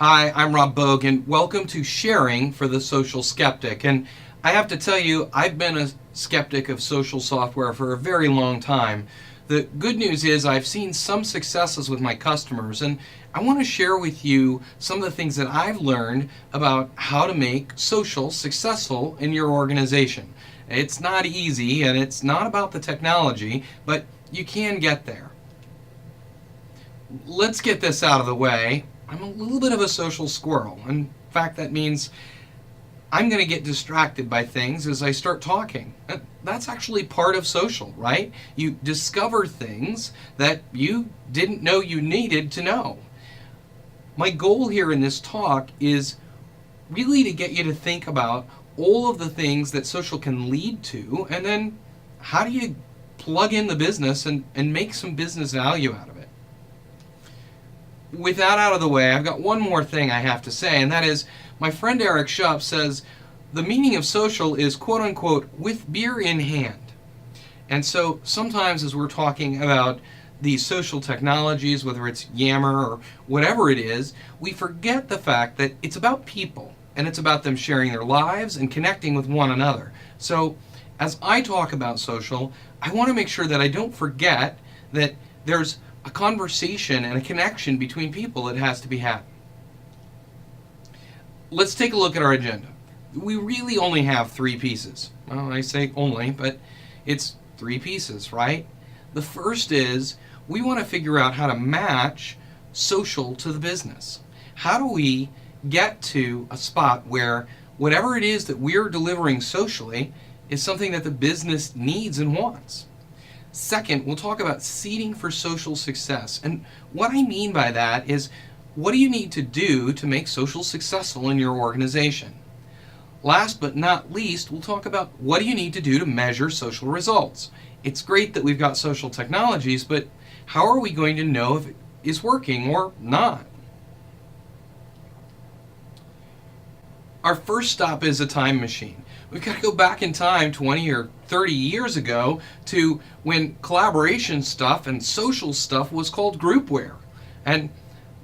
Hi, I'm Rob Bogue, and welcome to Sharing for the Social Skeptic. And I have to tell you, I've been a skeptic of social software for a very long time. The good news is I've seen some successes with my customers, and I want to share with you some of the things that I've learned about how to make social successful in your organization. It's not easy, and it's not about the technology, but you can get there. Let's get this out of the way. I'm a little bit of a social squirrel. In fact, that means I'm going to get distracted by things as I start talking. That's actually part of social, right? You discover things that you didn't know you needed to know. My goal here in this talk is really to get you to think about all of the things that social can lead to, and then how do you plug in the business and make some business value out of it. With that out of the way, I've got one more thing I have to say, and that is my friend Eric Schupp says the meaning of social is quote unquote with beer in hand. And so sometimes as we're talking about these social technologies, whether it's Yammer or whatever it is, we forget the fact that it's about people and it's about them sharing their lives and connecting with one another. So as I talk about social, I want to make sure that I don't forget that there's a conversation and a connection between people that has to be had. Let's take a look at our agenda. We really only have 3 pieces. Well, I say only, but it's 3 pieces, right? The first is we want to figure out how to match social to the business. How do we get to a spot where whatever it is that we're delivering socially is something that the business needs and wants? Second, we'll talk about seeding for social success. And what I mean by that is, what do you need to do to make social successful in your organization? Last but not least, we'll talk about what do you need to do to measure social results. It's great that we've got social technologies, but how are we going to know if it is working or not? Our first stop is a time machine. We've got to go back in time 20 or 30 years ago to when collaboration stuff and social stuff was called groupware. And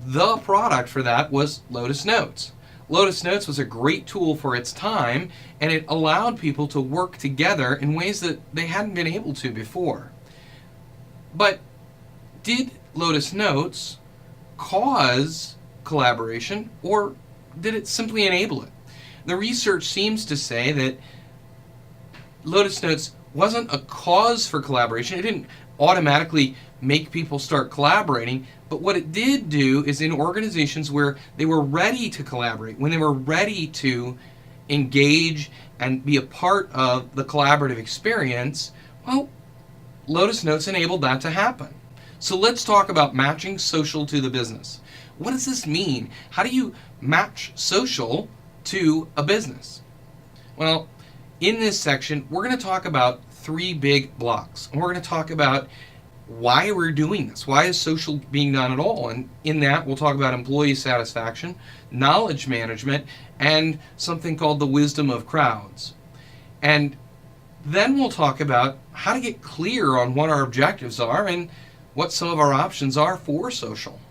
the product for that was Lotus Notes. Lotus Notes was a great tool for its time, and it allowed people to work together in ways that they hadn't been able to before. But did Lotus Notes cause collaboration, or did it simply enable it? The research seems to say that Lotus Notes wasn't a cause for collaboration. It didn't automatically make people start collaborating, but what it did do is in organizations where they were ready to collaborate, when they were ready to engage and be a part of the collaborative experience, well, Lotus Notes enabled that to happen. So let's talk about matching social to the business. What does this mean? How do you match social to a business? Well, in this section, we're going to talk about 3 big blocks. And we're going to talk about why we're doing this. Why is social being done at all? And in that, we'll talk about employee satisfaction, knowledge management, and something called the wisdom of crowds. And then we'll talk about how to get clear on what our objectives are and what some of our options are for social.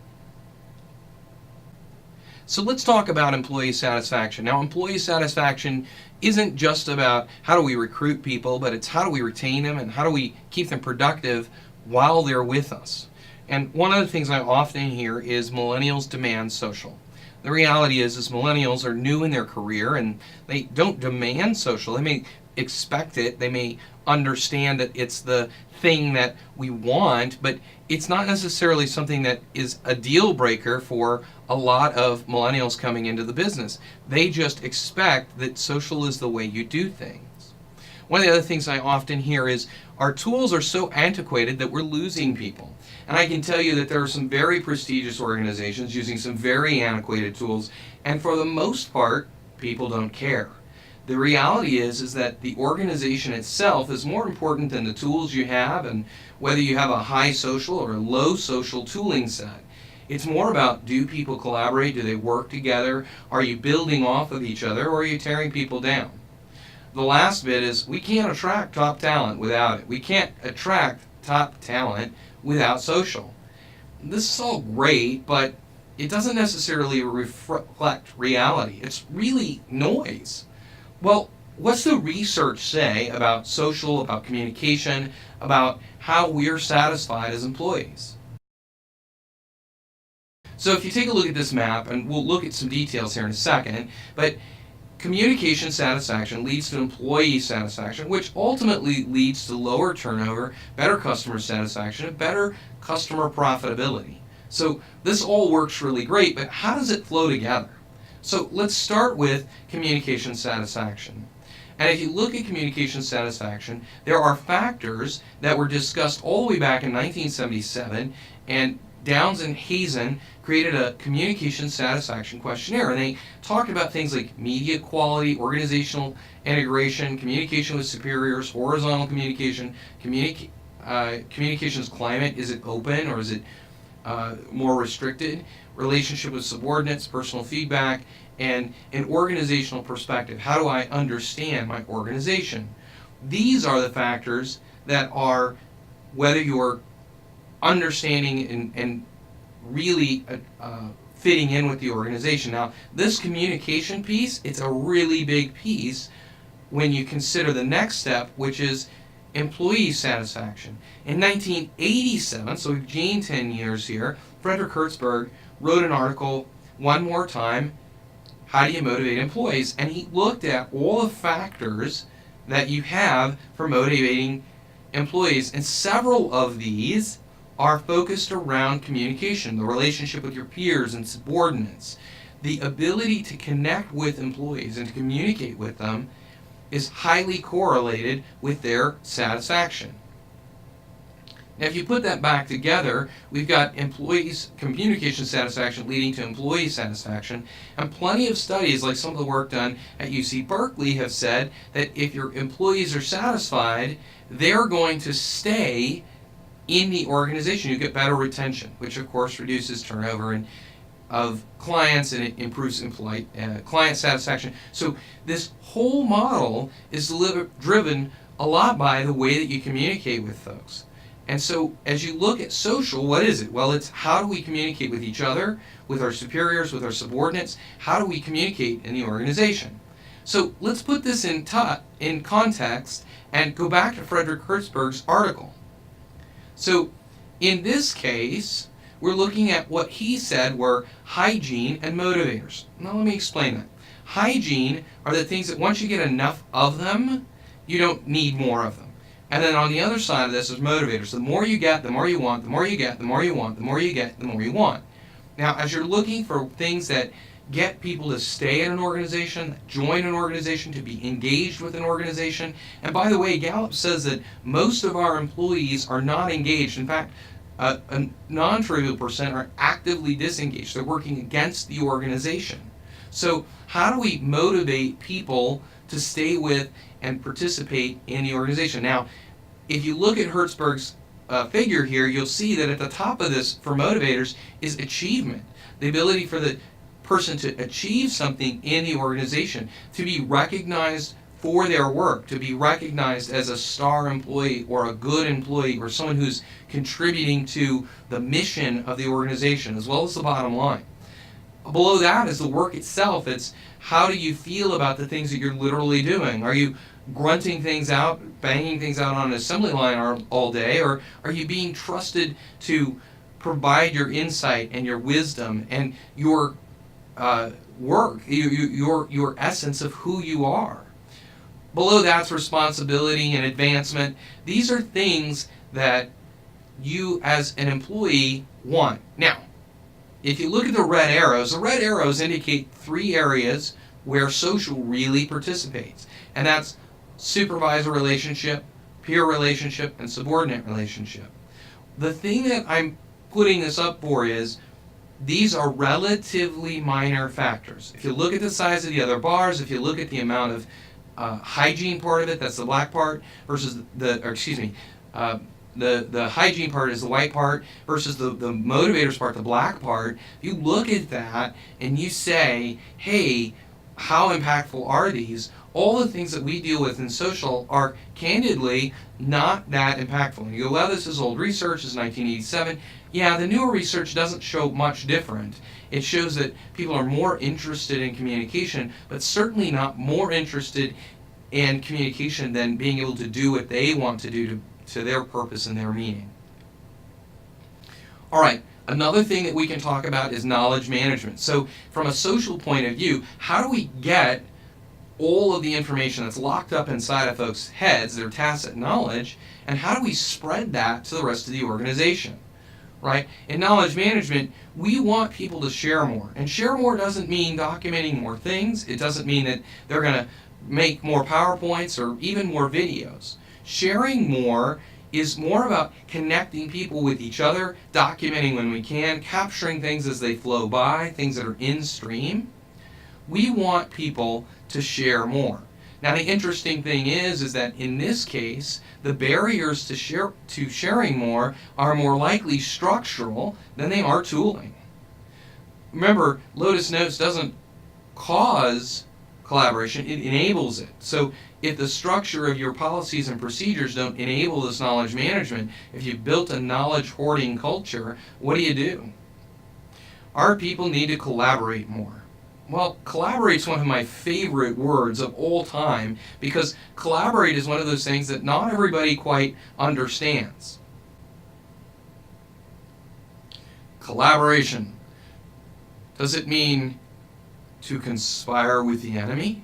So let's talk about employee satisfaction. Now, employee satisfaction isn't just about how do we recruit people, but it's how do we retain them and how do we keep them productive while they're with us. And one of the things I often hear is millennials demand social. The reality is millennials are new in their career and they don't demand social. They may expect it, they may understand that it's the thing that we want, but it's not necessarily something that is a deal breaker for a lot of millennials coming into the business. They just expect that social is the way you do things. One of the other things I often hear is our tools are so antiquated that we're losing people. And I can tell you that there are some very prestigious organizations using some very antiquated tools, and for the most part, people don't care. The reality is that the organization itself is more important than the tools you have and whether you have a high social or a low social tooling set. It's more about, do people collaborate? Do they work together? Are you building off of each other, or are you tearing people down? The last bit is we can't attract top talent without it. We can't attract top talent without social. This is all great, but it doesn't necessarily reflect reality. It's really noise. Well, what's the research say about social, about communication, about how we're satisfied as employees? So if you take a look at this map, and we'll look at some details here in a second, but communication satisfaction leads to employee satisfaction, which ultimately leads to lower turnover, better customer satisfaction, and better customer profitability. So this all works really great, but how does it flow together? So let's start with communication satisfaction. And if you look at communication satisfaction, there are factors that were discussed all the way back in 1977, and Downs and Hazen created a communication satisfaction questionnaire, and they talked about things like media quality, organizational integration, communication with superiors, horizontal communication, communications climate, is it open or is it more restricted, relationship with subordinates, personal feedback, and an organizational perspective. How do I understand my organization? These are the factors that are whether you're understanding and really fitting in with the organization. Now, this communication piece, it's a really big piece when you consider the next step, which is employee satisfaction. In 1987, so we've gained 10 years here, Frederick Hertzberg wrote an article, One More Time, How Do You Motivate Employees? And he looked at all the factors that you have for motivating employees, and several of these are focused around communication, the relationship with your peers and subordinates. The ability to connect with employees and to communicate with them is highly correlated with their satisfaction. Now, if you put that back together, we've got employees' communication satisfaction leading to employee satisfaction, and plenty of studies, like some of the work done at UC Berkeley, have said that if your employees are satisfied, they're going to stay in the organization. You get better retention, which of course reduces turnover of clients, and it improves client satisfaction. So this whole model is driven a lot by the way that you communicate with folks. And so as you look at social, what is it? Well, it's how do we communicate with each other, with our superiors, with our subordinates? How do we communicate in the organization? So let's put this in context and go back to Frederick Hertzberg's article. So in this case, we're looking at what he said were hygiene and motivators. Now let me explain that. Hygiene are the things that once you get enough of them, you don't need more of them. And then on the other side of this is motivators. The more you get, the more you want. The more you get, the more you want. The more you get, the more you want. Now, as you're looking for things that get people to stay in an organization, join an organization, to be engaged with an organization. And by the way, Gallup says that most of our employees are not engaged. In fact, a non-trivial percent are actively disengaged. They're working against the organization. So how do we motivate people to stay with and participate in the organization? Now, if you look at Hertzberg's figure here, you'll see that at the top of this for motivators is achievement. The ability for the person to achieve something in the organization, to be recognized for their work, to be recognized as a star employee or a good employee or someone who's contributing to the mission of the organization as well as the bottom line. Below that is the work itself. It's how do you feel about the things that you're literally doing? Are you grunting things out, banging things out on an assembly line all day, or are you being trusted to provide your insight and your wisdom and your work, your essence of who you are? Below that's responsibility and advancement. These are things that you as an employee want. Now, if you look at the red arrows indicate 3 areas where social really participates. And that's supervisor relationship, peer relationship, and subordinate relationship. The thing that I'm putting this up for is these are relatively minor factors. If you look at the size of the other bars, if you look at the amount of hygiene part of it, that's the black part, versus the hygiene part is the white part, versus the motivators part, the black part. You look at that and you say, hey, how impactful are these? All the things that we deal with in social are candidly not that impactful. And you go, well, this is old research, it's 1987. Yeah, the newer research doesn't show much different. It shows that people are more interested in communication, but certainly not more interested in communication than being able to do what they want to do to their purpose and their meaning. All right, another thing that we can talk about is knowledge management. So from a social point of view, how do we get all of the information that's locked up inside of folks' heads, their tacit knowledge, and how do we spread that to the rest of the organization? Right? In knowledge management, we want people to share more. And share more doesn't mean documenting more things. It doesn't mean that they're going to make more PowerPoints or even more videos. Sharing more is more about connecting people with each other, documenting when we can, capturing things as they flow by, things that are in stream. We want people to share more. Now the interesting thing is that in this case, the barriers to sharing more are more likely structural than they are tooling. Remember, Lotus Notes doesn't cause collaboration, it enables it. So if the structure of your policies and procedures don't enable this knowledge management, if you've built a knowledge hoarding culture, what do? Our people need to collaborate more. Well, collaborate is one of my favorite words of all time because collaborate is one of those things that not everybody quite understands. Collaboration. Does it mean to conspire with the enemy?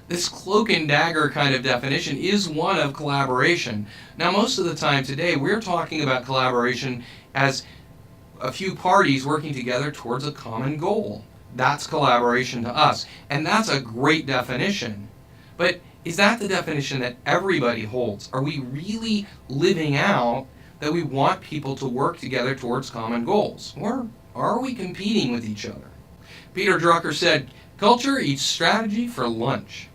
This cloak and dagger kind of definition is one of collaboration. Now, most of the time today, we're talking about collaboration as a few parties working together towards a common goal. That's collaboration to us. And that's a great definition. But is that the definition that everybody holds? Are we really living out that we want people to work together towards common goals? Or are we competing with each other? Peter Drucker said, "Culture eats strategy for lunch."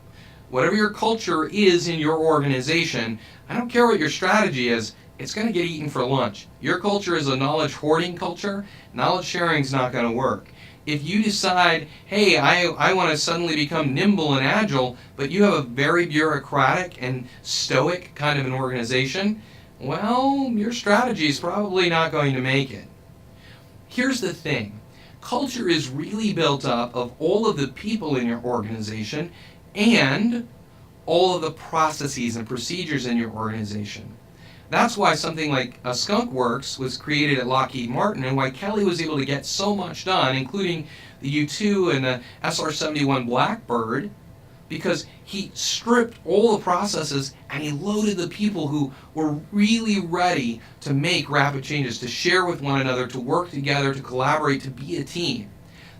Whatever your culture is in your organization, I don't care what your strategy is, it's going to get eaten for lunch. Your culture is a knowledge hoarding culture, knowledge sharing is not going to work. If you decide, hey, I want to suddenly become nimble and agile, but you have a very bureaucratic and stoic kind of an organization, well, your strategy is probably not going to make it. Here's the thing. Culture is really built up of all of the people in your organization and all of the processes and procedures in your organization. That's why something like a Skunk Works was created at Lockheed Martin and why Kelly was able to get so much done, including the U-2 and the SR-71 Blackbird, because he stripped all the processes and he loaded the people who were really ready to make rapid changes, to share with one another, to work together, to collaborate, to be a team.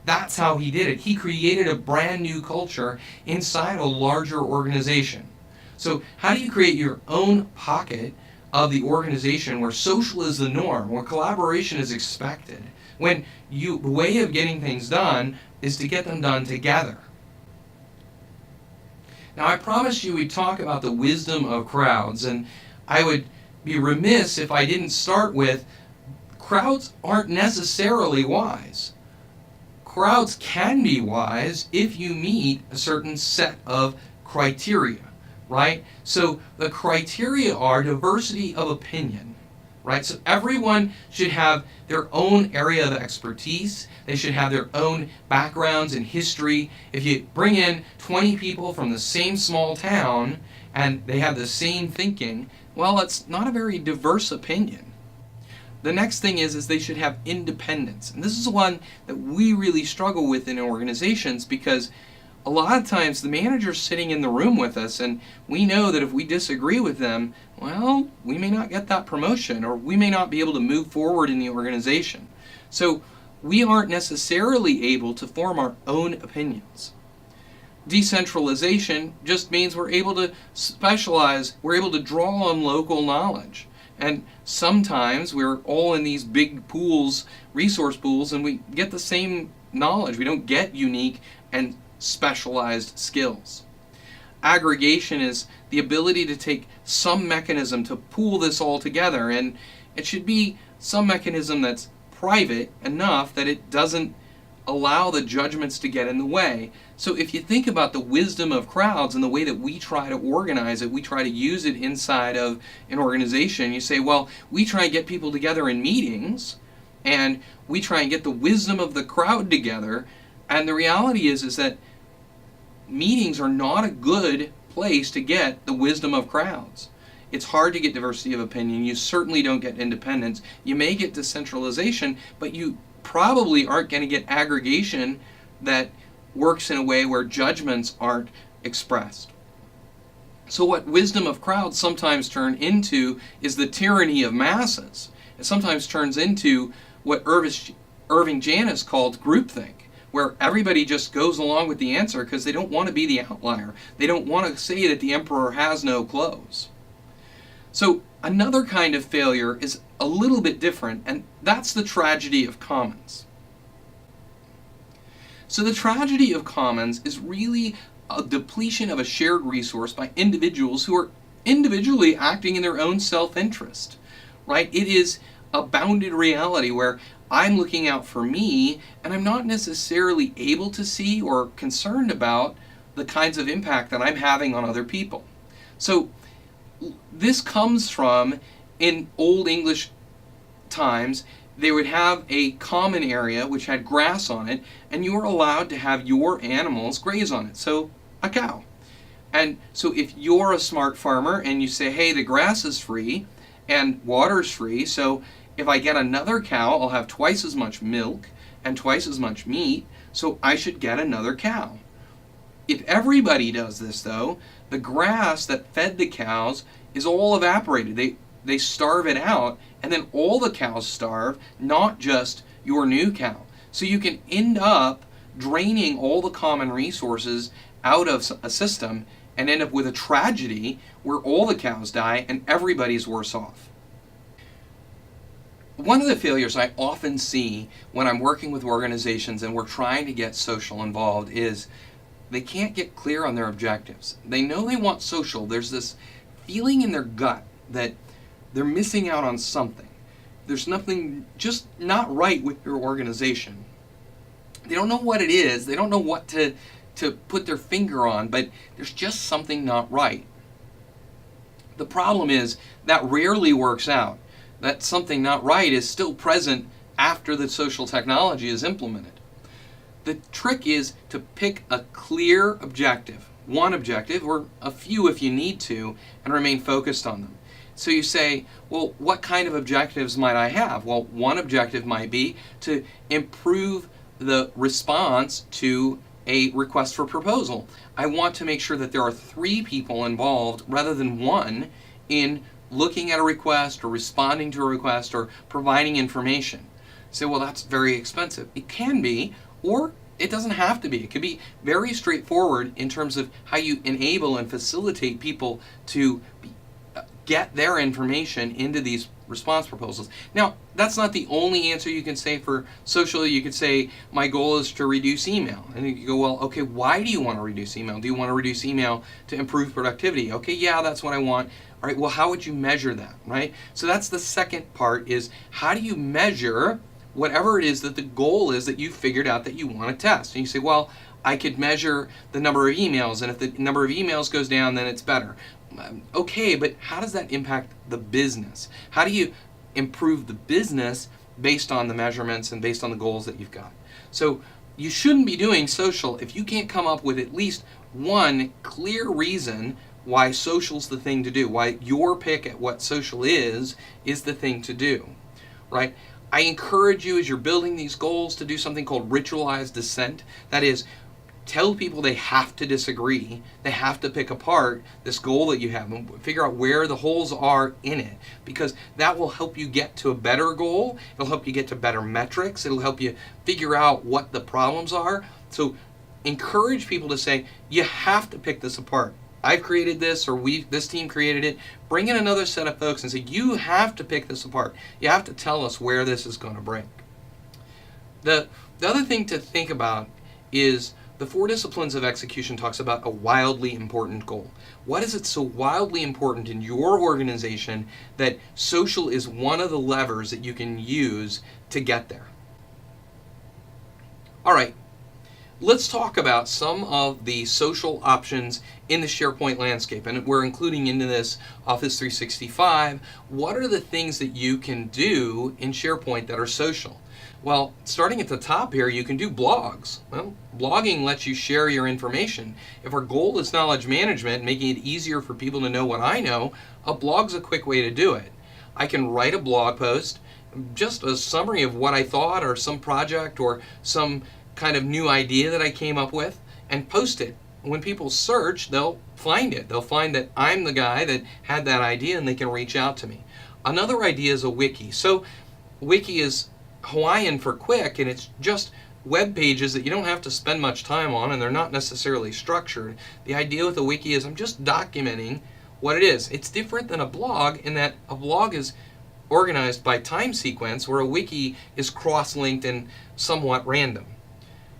That's how he did it. He created a brand new culture inside a larger organization. So how do you create your own pocket of the organization where social is the norm, where collaboration is expected, when the way of getting things done is to get them done together? Now, I promised you we'd talk about the wisdom of crowds, and I would be remiss if I didn't start with crowds aren't necessarily wise. Crowds can be wise if you meet a certain set of criteria, right? So the criteria are diversity of opinion, right? So everyone should have their own area of expertise. They should have their own backgrounds and history. If you bring in 20 people from the same small town and they have the same thinking, well, it's not a very diverse opinion. The next thing is they should have independence. And this is one that we really struggle with in organizations because a lot of times the manager's sitting in the room with us and we know that if we disagree with them, well, we may not get that promotion or we may not be able to move forward in the organization. So we aren't necessarily able to form our own opinions. Decentralization just means we're able to specialize, we're able to draw on local knowledge. And sometimes we're all in these big pools, resource pools, and we get the same knowledge. We don't get unique and specialized skills. Aggregation is the ability to take some mechanism to pool this all together, and it should be some mechanism that's private enough that it doesn't allow the judgments to get in the way. So if you think about the wisdom of crowds and the way that we try to organize it, we try to use it inside of an organization, you say, well, we try and get people together in meetings, and we try and get the wisdom of the crowd together. And the reality is that meetings are not a good place to get the wisdom of crowds. It's hard to get diversity of opinion. You certainly don't get independence. You may get decentralization, but you probably aren't going to get aggregation that works in a way where judgments aren't expressed. So what wisdom of crowds sometimes turn into is the tyranny of masses. It sometimes turns into what Irving Janis called groupthink, where everybody just goes along with the answer because they don't want to be the outlier. They don't want to say that the emperor has no clothes. So another kind of failure is a little bit different, and that's the tragedy of commons. So the tragedy of commons is really a depletion of a shared resource by individuals who are individually acting in their own self-interest, right? It is a bounded reality where I'm looking out for me, and I'm not necessarily able to see or concerned about the kinds of impact that I'm having on other people. So this comes from, in Old English times, they would have a common area which had grass on it, and you were allowed to have your animals graze on it, so a cow. And so if you're a smart farmer and you say, hey, the grass is free and water's free, so if I get another cow, I'll have twice as much milk and twice as much meat, so I should get another cow. If everybody does this, though, the grass that fed the cows is all evaporated. They starve it out, and then all the cows starve, not just your new cow. So you can end up draining all the common resources out of a system and end up with a tragedy where all the cows die and everybody's worse off. One of the failures I often see when I'm working with organizations and we're trying to get social involved is they can't get clear on their objectives. They know they want social. There's this feeling in their gut that they're missing out on something. There's nothing just not right with your organization. They don't know what it is. They don't know what to put their finger on, but there's just something not right. The problem is that rarely works out. That something not right is still present after the social technology is implemented. The trick is to pick a clear objective, one objective, or a few if you need to, and remain focused on them. So you say, well, what kind of objectives might I have? Well, one objective might be to improve the response to a request for proposal. I want to make sure that there are 3 people involved rather than 1 in looking at a request or responding to a request or providing information. Say, well, that's very expensive. It can be, or it doesn't have to be. It could be very straightforward in terms of how you enable and facilitate people to get their information into these response proposals. Now, that's not the only answer you can say for social. You could say, my goal is to reduce email. And you go, well, okay, why do you want to reduce email? Do you want to reduce email to improve productivity? Okay, yeah, that's what I want. All right, well, how would you measure that, right? So that's the second part, is how do you measure whatever it is that the goal is that you figured out that you want to test? And you say, well, I could measure the number of emails, and if the number of emails goes down, then it's better. Okay, but how does that impact the business? How do you improve the business based on the measurements and based on the goals that you've got? So you shouldn't be doing social if you can't come up with at least one clear reason why social's the thing to do, why your pick at what social is the thing to do, right? I encourage you, as you're building these goals, to do something called ritualized dissent. That is, tell people they have to disagree. They have to pick apart this goal that you have and figure out where the holes are in it, because that will help you get to a better goal. It'll help you get to better metrics. It'll help you figure out what the problems are. So encourage people to say, you have to pick this apart. I've created this, or this team created it. Bring in another set of folks and say, you have to pick this apart. You have to tell us where this is going to break. The other thing to think about is the 4 disciplines of execution talks about a wildly important goal. What is it so wildly important in your organization that social is one of the levers that you can use to get there? All right. Let's talk about some of the social options in the SharePoint landscape, and we're including into this Office 365. What are the things that you can do in SharePoint that are social? Well, starting at the top here, you can do blogs. Well, blogging lets you share your information. If our goal is knowledge management, making it easier for people to know what I know, a blog's a quick way to do it. I can write a blog post, just a summary of what I thought, or some project, or some kind of new idea that I came up with, and post it. When people search, they'll find it. They'll find that I'm the guy that had that idea, and they can reach out to me. Another idea is a wiki. So wiki is Hawaiian for quick, and it's just web pages that you don't have to spend much time on, and they're not necessarily structured. The idea with a wiki is I'm just documenting what it is. It's different than a blog in that a blog is organized by time sequence, where a wiki is cross-linked and somewhat random.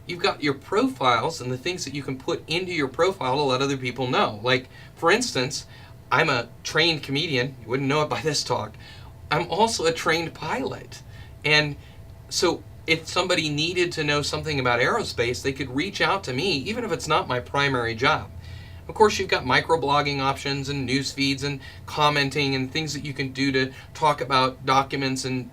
You've got your profiles and the things that you can put into your profile to let other people know. Like, for instance, I'm a trained comedian. You wouldn't know it by this talk. I'm also a trained pilot. And so if somebody needed to know something about aerospace, they could reach out to me, even if it's not my primary job. Of course, you've got microblogging options and news feeds and commenting and things that you can do to talk about documents and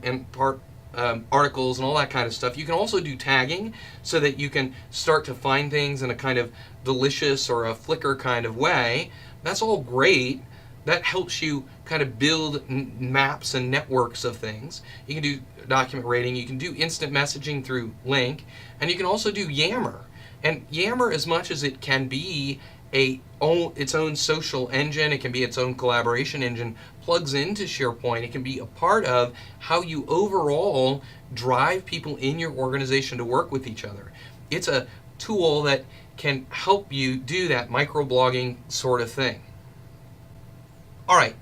articles and all that kind of stuff. You can also do tagging so that you can start to find things in a kind of delicious or a Flickr kind of way. That's all great. That helps you kind of build maps and networks of things. You can do document rating. You can do instant messaging through Link. And you can also do Yammer. And Yammer, as much as it can be its own social engine, it can be its own collaboration engine, plugs into SharePoint. It can be a part of how you overall drive people in your organization to work with each other. It's a tool that can help you do that microblogging sort of thing. All right,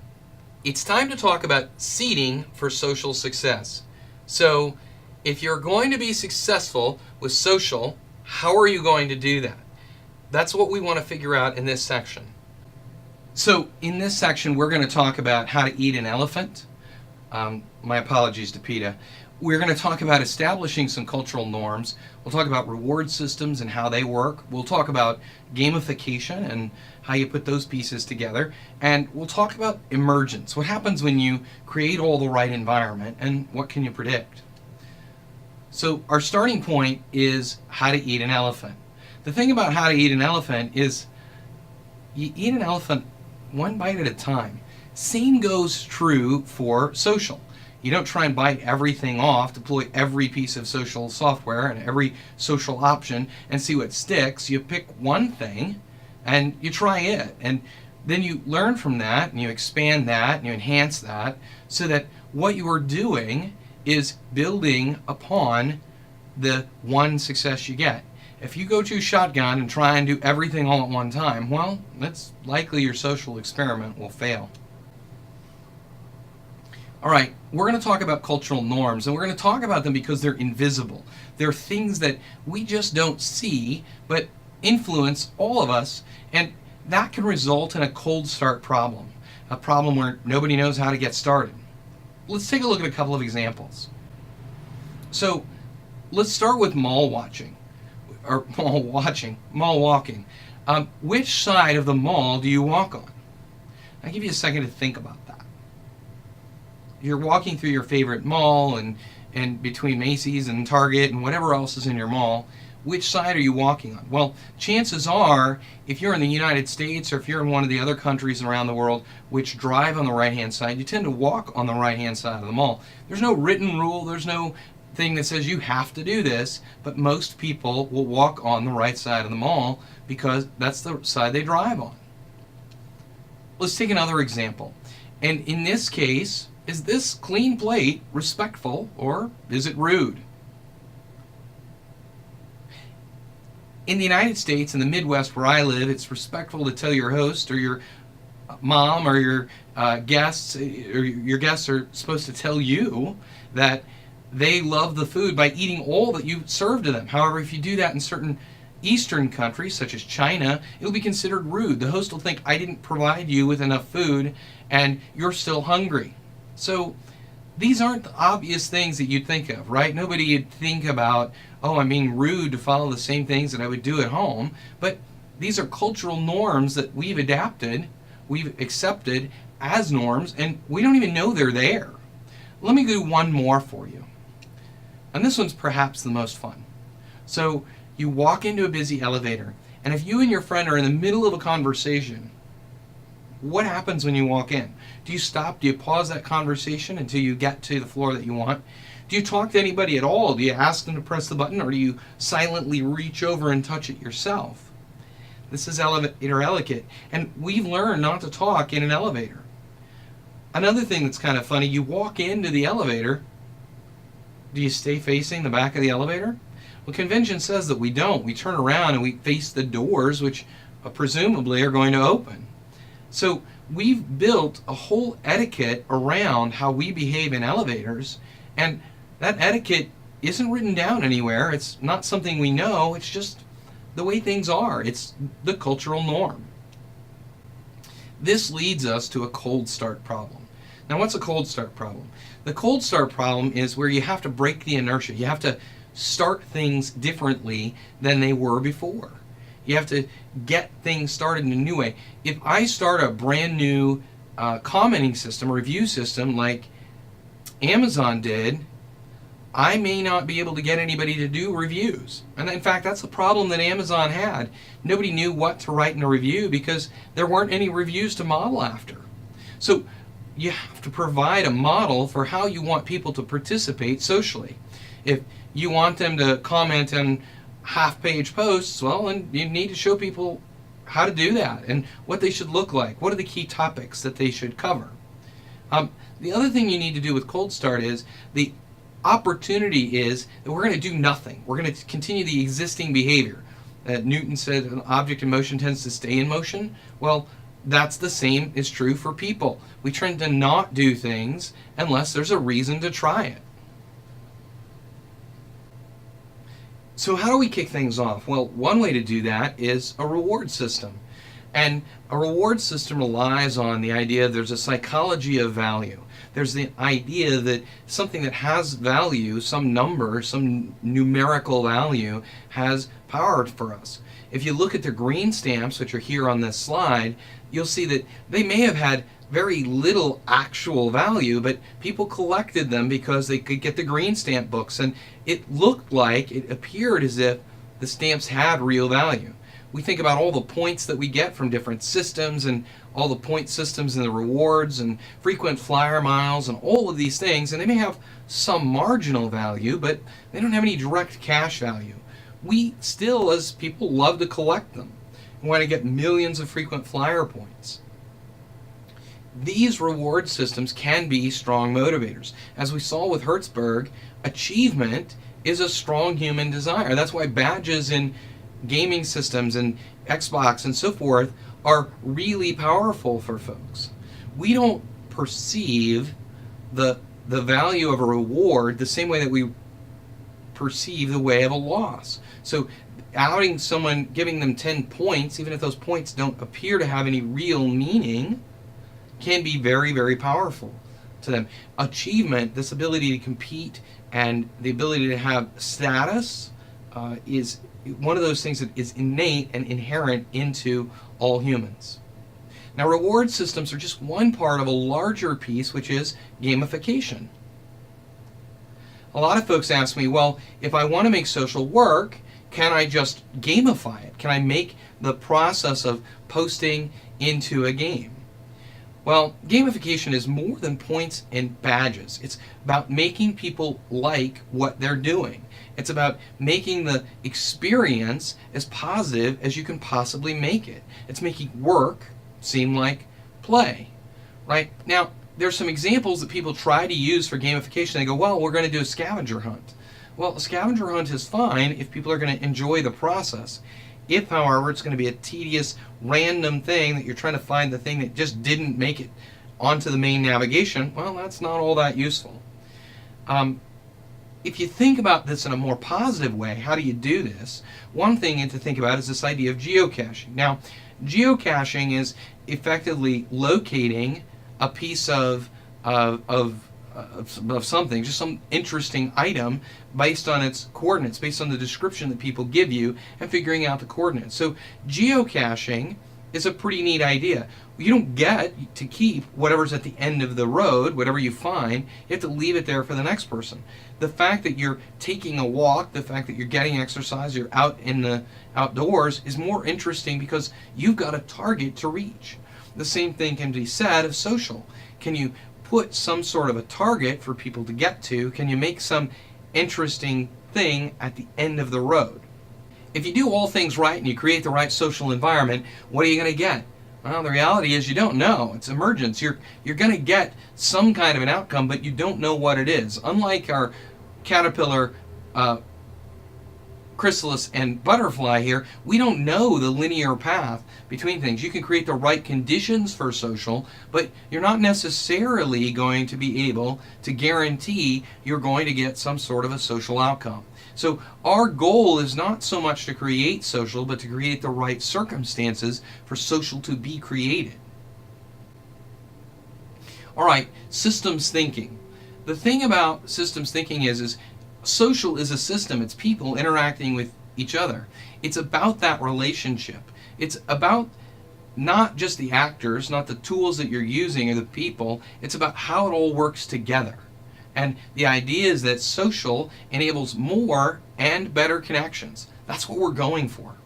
it's time to talk about seeding for social success. So if you're going to be successful with social, how are you going to do that? That's what we want to figure out in this section. So in this section, we're going to talk about how to eat an elephant. My apologies to PETA. We're going to talk about establishing some cultural norms. We'll talk about reward systems and how they work. We'll talk about gamification and how you put those pieces together. And we'll talk about emergence. What happens when you create all the right environment, and what can you predict? So our starting point is how to eat an elephant. The thing about how to eat an elephant is you eat an elephant one bite at a time. Same goes true for social. You don't try and bite everything off, deploy every piece of social software and every social option and see what sticks. You pick one thing and you try it. And then you learn from that and you expand that and you enhance that so that what you are doing is building upon the one success you get. If you go to shotgun and try and do everything all at one time, well, it's likely your social experiment will fail. All right, we're going to talk about cultural norms, and we're going to talk about them because they're invisible. They're things that we just don't see, but influence all of us, and that can result in a cold start problem, a problem where nobody knows how to get started. Let's take a look at a couple of examples. So let's start with mall walking. Which side of the mall do you walk on? I'll give you a second to think about that. You're walking through your favorite mall and between Macy's and Target and whatever else is in your mall. Which side are you walking on? Well, chances are, if you're in the United States or if you're in one of the other countries around the world which drive on the right-hand side, you tend to walk on the right-hand side of the mall. There's no written rule, there's no thing that says you have to do this, but most people will walk on the right side of the mall because that's the side they drive on. Let's take another example. And in this case, is this clean plate respectful or is it rude? In the United States, in the Midwest where I live, it's respectful to tell your host or your mom or your guests, or your guests are supposed to tell you that they love the food by eating all that you serve to them. However, if you do that in certain Eastern countries, such as China, it'll be considered rude. The host will think, I didn't provide you with enough food and you're still hungry. So these aren't the obvious things that you'd think of, right? Nobody would think about oh, I'm being rude to follow the same things that I would do at home. But these are cultural norms that we've adapted, we've accepted as norms, and we don't even know they're there. Let me do one more for you. And this one's perhaps the most fun. So you walk into a busy elevator, and if you and your friend are in the middle of a conversation, what happens when you walk in? Do you stop? Do you pause that conversation until you get to the floor that you want? Do you talk to anybody at all? Do you ask them to press the button, or do you silently reach over and touch it yourself? This is elevator etiquette, and we've learned not to talk in an elevator. Another thing that's kind of funny, you walk into the elevator, do you stay facing the back of the elevator? Well, convention says that we don't. We turn around and we face the doors, which presumably are going to open. So we've built a whole etiquette around how we behave in elevators, and that etiquette isn't written down anywhere. It's not something we know. It's just the way things are. It's the cultural norm. This leads us to a cold start problem. Now, what's a cold start problem? The cold start problem is where you have to break the inertia. You have to start things differently than they were before. You have to get things started in a new way. If I start a brand new commenting system, a review system like Amazon did, I may not be able to get anybody to do reviews. And in fact, that's the problem that Amazon had. Nobody knew what to write in a review because there weren't any reviews to model after. So you have to provide a model for how you want people to participate socially. If you want them to comment on half-page posts, well, then you need to show people how to do that and what they should look like. What are the key topics that they should cover? The other thing you need to do with Cold Start is the opportunity is that we're going to do nothing. We're going to continue the existing behavior. Newton said an object in motion tends to stay in motion. Well, that's the same is true for people. We tend to not do things unless there's a reason to try it. So how do we kick things off? Well, one way to do that is a reward system. And a reward system relies on the idea there's a psychology of value. There's the idea that something that has value, some number, some numerical value, has power for us. If you look at the green stamps, which are here on this slide, you'll see that they may have had very little actual value, but people collected them because they could get the green stamp books, and it looked like, it appeared as if the stamps had real value. We think about all the points that we get from different systems and all the point systems and the rewards and frequent flyer miles and all of these things, and they may have some marginal value, but they don't have any direct cash value. We still, as people, love to collect them. We want to get millions of frequent flyer points. These reward systems can be strong motivators. As we saw with Hertzberg, achievement is a strong human desire. That's why badges in gaming systems and Xbox and so forth are really powerful for folks. We don't perceive the value of a reward the same way that we perceive the way of a loss. So outing someone, giving them 10 points, even if those points don't appear to have any real meaning, can be very, very powerful to them. Achievement, this ability to compete and the ability to have status, is one of those things that is innate and inherent into all humans. Now, reward systems are just one part of a larger piece, which is gamification. A lot of folks ask me, well, if I want to make social work, can I just gamify it? Can I make the process of posting into a game? Well, gamification is more than points and badges. It's about making people like what they're doing. It's about making the experience as positive as you can possibly make it. It's making work seem like play, right? Now, there's some examples that people try to use for gamification. They go, well, we're going to do a scavenger hunt. Well, a scavenger hunt is fine if people are going to enjoy the process. If, however, it's going to be a tedious, random thing that you're trying to find the thing that just didn't make it onto the main navigation, well, that's not all that useful. If you think about this in a more positive way, how do you do this? One thing to think about is this idea of geocaching. Now, geocaching is effectively locating a piece of of something, just some interesting item based on its coordinates, based on the description that people give you, and figuring out the coordinates. So geocaching is a pretty neat idea. You don't get to keep whatever's at the end of the road, whatever you find. You have to leave it there for the next person. The fact that you're taking a walk, the fact that you're getting exercise, you're out in the outdoors is more interesting because you've got a target to reach. The same thing can be said of social. Can you put some sort of a target for people to get to? Can you make some interesting thing at the end of the road? If you do all things right and you create the right social environment, what are you going to get? Well, the reality is you don't know. It's emergence. You're going to get some kind of an outcome, but you don't know what it is. Unlike our caterpillar, chrysalis, and butterfly here, we don't know the linear path between things. You can create the right conditions for social, but you're not necessarily going to be able to guarantee you're going to get some sort of a social outcome. So our goal is not so much to create social, but to create the right circumstances for social to be created. All right, systems thinking. The thing about systems thinking is social is a system. It's people interacting with each other. It's about that relationship. It's about not just the actors, not the tools that you're using or the people. It's about how it all works together. And the idea is that social enables more and better connections. That's what we're going for.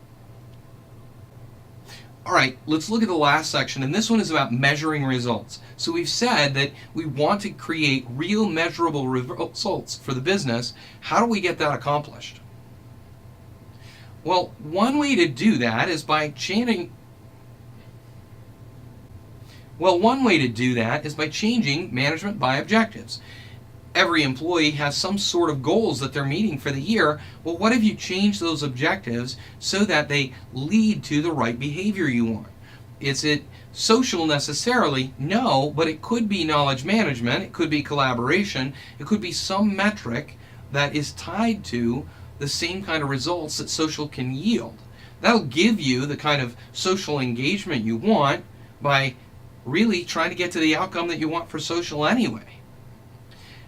All right, let's look at the last section, and this one is about measuring results. So we've said that we want to create real measurable results for the business. How do we get that accomplished? Well, one way to do that is by changing management by objectives. Every employee has some sort of goals that they're meeting for the year. Well, what if you change those objectives so that they lead to the right behavior you want? Is it social necessarily? No, but it could be knowledge management, it could be collaboration, it could be some metric that is tied to the same kind of results that social can yield. That'll give you the kind of social engagement you want by really trying to get to the outcome that you want for social anyway.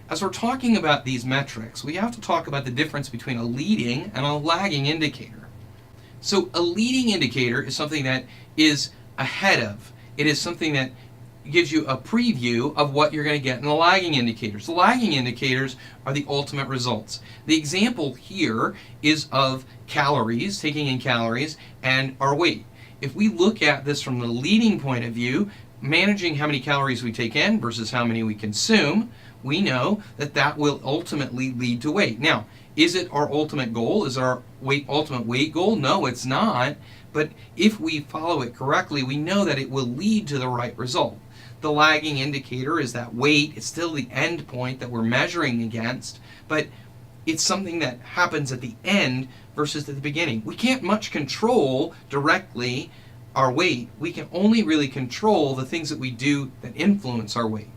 As we're talking about these metrics, we have to talk about the difference between a leading and a lagging indicator. So a leading indicator is something that is ahead of. It is something that gives you a preview of what you're going to get in the lagging indicators. The lagging indicators are the ultimate results. The example here is of calories, taking in calories, and our weight. If we look at this from the leading point of view, managing how many calories we take in versus how many we consume, we know that that will ultimately lead to weight. Now, is it our ultimate goal? Is our ultimate weight goal? No, it's not. But if we follow it correctly, we know that it will lead to the right result. The lagging indicator is that weight. It's still the end point that we're measuring against, but it's something that happens at the end versus at the beginning. We can't much control directly our weight. We can only really control the things that we do that influence our weight.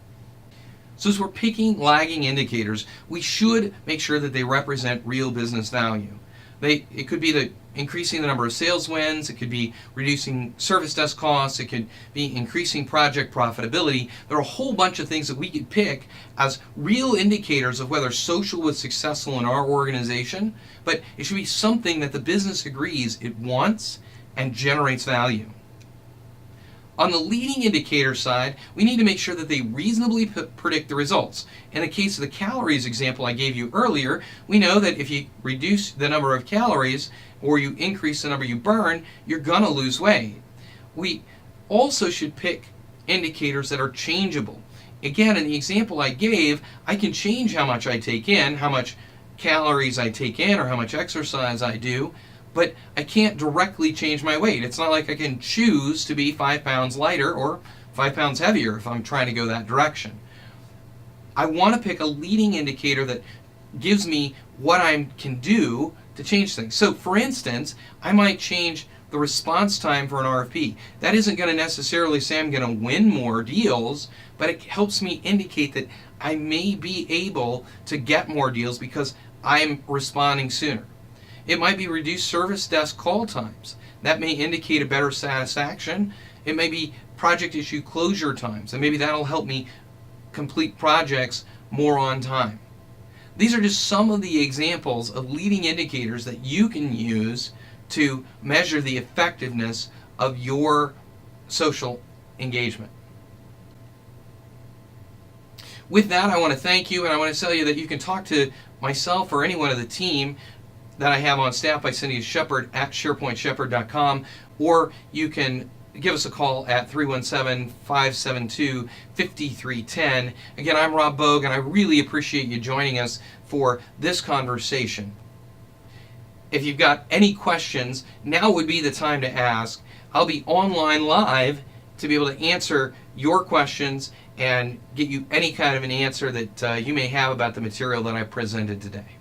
So as we're picking lagging indicators, we should make sure that they represent real business value. It could be increasing the number of sales wins, it could be reducing service desk costs, it could be increasing project profitability. There are a whole bunch of things that we could pick as real indicators of whether social was successful in our organization, but it should be something that the business agrees it wants and generates value. On the leading indicator side, we need to make sure that they reasonably predict the results. In the case of the calories example I gave you earlier, we know that if you reduce the number of calories or you increase the number you burn, you're going to lose weight. We also should pick indicators that are changeable. Again, in the example I gave, I can change how much I take in, how much calories I take in, or how much exercise I do, but I can't directly change my weight. It's not like I can choose to be 5 pounds lighter or 5 pounds heavier if I'm trying to go that direction. I want to pick a leading indicator that gives me what I can do to change things. So for instance, I might change the response time for an RFP. That isn't going to necessarily say I'm going to win more deals, but it helps me indicate that I may be able to get more deals because I'm responding sooner. It might be reduced service desk call times. That may indicate a better satisfaction. It may be project issue closure times, and maybe that'll help me complete projects more on time. These are just some of the examples of leading indicators that you can use to measure the effectiveness of your social engagement. With that, I want to thank you, and I want to tell you that you can talk to myself or anyone of the team that I have on staff by sending you Shepherd at SharePointShepherd.com, or you can give us a call at 317-572-5310. Again, I'm Rob Bogue, and I really appreciate you joining us for this conversation. If you've got any questions, now would be the time to ask. I'll be online live to be able to answer your questions and get you any kind of an answer that you may have about the material that I presented today.